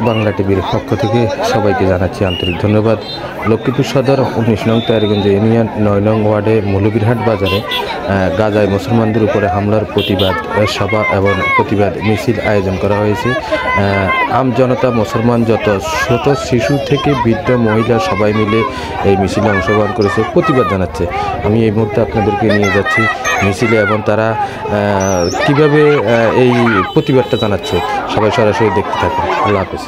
বাংলা টিভির পক্ষ থেকে সবাইকে জানাচ্ছি আন্তরিক ধন্যবাদ। লক্ষ্মীপুর সদর 19 নং তারিগঞ্জ ইউনিয়ন 9 নং ওয়ার্ডে মৌলভীরহাট বাজারে গাজায় মুসলমানদের উপরে হামলার প্রতিবাদ সভা এবং প্রতিবাদ মিছিল আয়োজন করা হয়েছে। আম জনতা, মুসলমান, যত ছোট শিশু থেকে বৃদ্ধ মহিলা সবাই মিলে এই মিছিলে অংশগ্রহণ করেছে, প্রতিবাদ জানাচ্ছে। আমি এই মুহূর্তে আপনাদেরকে নিয়ে যাচ্ছি মিছিলে এবং তারা কিভাবে এই প্রতিবাদটা জানাচ্ছে সবাই সরাসরি দেখতে থাকুন। আল্লাহ হাফেজ।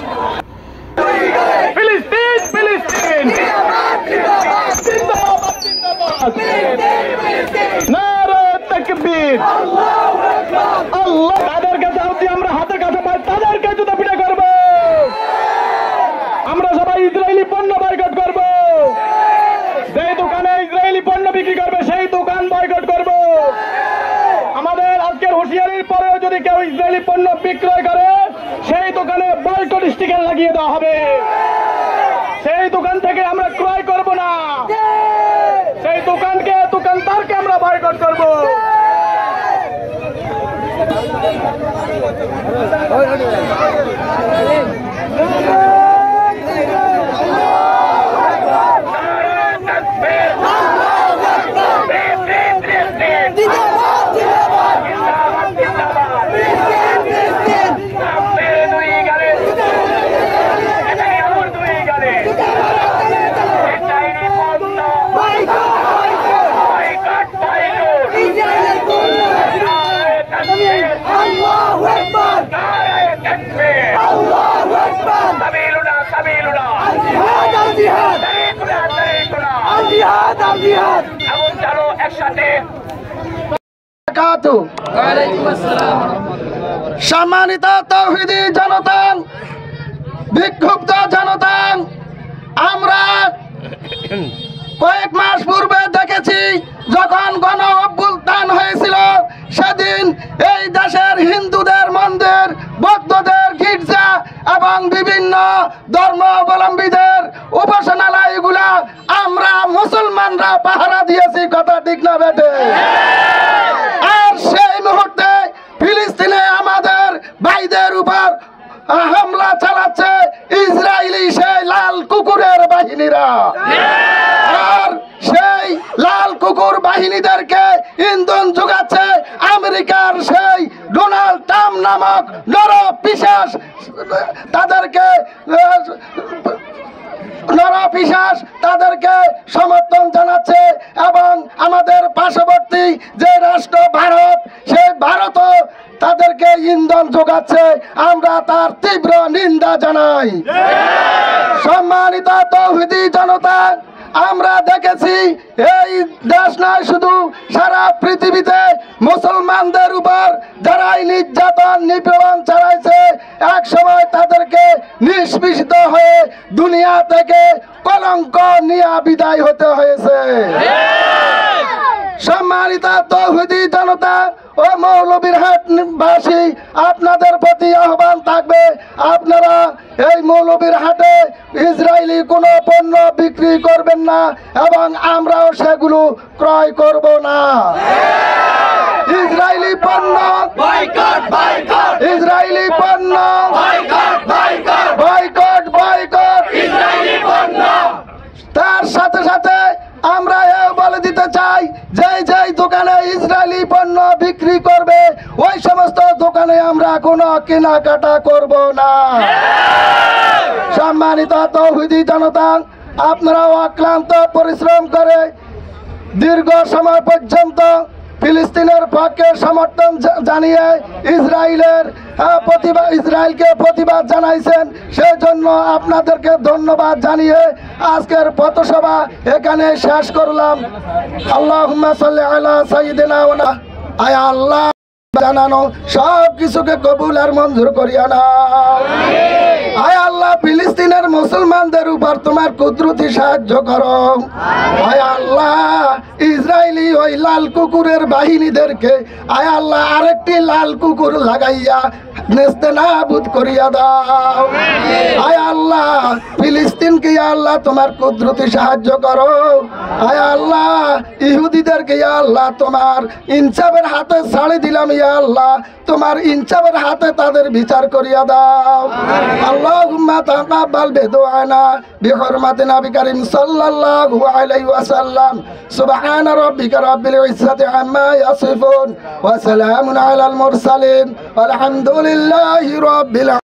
আমরা হাতে কাছে পাই, তাদেরকে জুতা পিটা করবো। আমরা সবাই ইসরায়েলি পণ্য বয়কট করব। যেই দোকানে ইসরায়েলি পণ্য বিক্রি করবে সেই দোকান বয়কট করব। আমাদের আজকের হুঁশিয়ারির পরেও যদি কেউ ইসরায়েলি পণ্য বিক্রয় করে সেই দোকানে বয়কট স্টিকার লাগিয়ে দেওয়া হবে। সেই দোকান থেকে আমরা ক্রয় করব না, সেই দোকানদারকে আমরা বয়কট করব। সম্মানিত তাওহীদি জনতা, বিক্ষুব্ধ জনতা, আমরা কয়েক মাস পূর্বে দেখেছি যখন গণ অভ্যুত্থান হয়েছিল, সেদিন এই দেশের হিন্দুদের মন্দির, বৌদ্ধদের গির্জা এবং বিভিন্ন ধর্মাবলম্বীদের উপাসনালয়গুলা আমরা মুসলমানরা পাহারা দিয়েছি। কথা ঠিক না বেটে? আর সেই মুহূর্তে ফিলিস্তিনে আমাদের ভাইদের উপর হামলা চালাচ্ছে ইসরায়েলি সেই লাল কুকুরের বাহিনীরা। আর সেই লাল কুকুর বাহিনীদেরকে ইন্ধন যোগাচ্ছে আমেরিকার সেই ডোনাল্ড ট্রাম্প নামক নরপিশাচ। তাদেরকে সমর্থন জানাচ্ছে এবং আমাদের পার্শ্ববর্তী যে রাষ্ট্র ভারত, সেই ভারতও তাদেরকে ইন্ধন যোগাচ্ছে। আমরা তার তীব্র নিন্দা জানাই। সম্মানিত তাওহীদি জনতা, আমরা দেখেছি এই দেশ নয়, শুধু সারা পৃথিবীতে মুসলমানদের উপর যারাই নির্যাতন নিপীড়ন চালাইছে, এক সময় তাদেরকে নিষ্পেষিত হয়ে দুনিয়া থেকে কলঙ্ক নিয়ে বিদায় হতে হয়েছে। সম্মানিত তাওহীদি জনতা ও মৌলভীরহাটবাসী, আপনাদের প্রতি আহ্বান থাকবে, আপনারা এই মৌলভীরহাটে ইসরায়েলি কোনো পণ্য বিক্রি করবেন না এবং আমরাও সেগুলো ক্রয় করব না। ইসরায়েলি পণ্য বয়কট, ইসরায়েলি পণ্য বয়কট, ইসরায়েলি পণ্য। তার সাথে সাথে আমরা এও বলে দিতে চাই, যেই দোকানে ইসরায়েলি পণ্য বিক্রি করবে ওই সমস্ত দোকানে আমরা কোনো কেনাকাটা করব না। সম্মানিত তাওহীদি জনতা, আপনারাও অক্লান্ত পরিশ্রম করে দীর্ঘ সময় পর্যন্ত ফিলিস্তিনের পক্ষে সমর্থন জানিয়ে ইসরায়েলকে প্রতিবাদ জানাইছেন। সেই জন্য আপনাদেরকে ধন্যবাদ জানিয়ে আজকের পথসভা এখানে শেষ করলাম। আল্লাহুম্মা সাল্লি আলা সাইয়্যিদিনা ওয়া আয় আল্লাহ জানানো সব কিছুকে কবুল আর মঞ্জুর করিয়া নাও। আয় আল্লাহ, ফিলিস্তিনের মুসলমানদের উপর তোমার কুদরতি সাহায্য করো। আয় আল্লাহ, ইসরায়েলি ওই লাল কুকুরের বাহিনীদেরকে আয় আল্লাহ আরেকটি লাল কুকুর লাগাইয়া নেস্তেনাবুদ করিয়া দাও। আয় আল্লাহ, ফিলিস্তিনকে আল্লাহ তোমার কুদরতি সাহায্য করো। আয় আল্লাহ, ইহুদিদেরকে আল্লাহ তোমার ইনসাফের হাতে ছাড়ি দিলাম। ইয়া আল্লাহ, তোমার ইনসাফের হাতে তাদের বিচার করিয়া দাও। আল্লাহুম্মা تقبل بدعانا بحرمة نبي كريم صلى الله عليه وسلم سبحان ربك رب العزة عما يصفون وسلام على المرسلين والحمد لله رب العالمين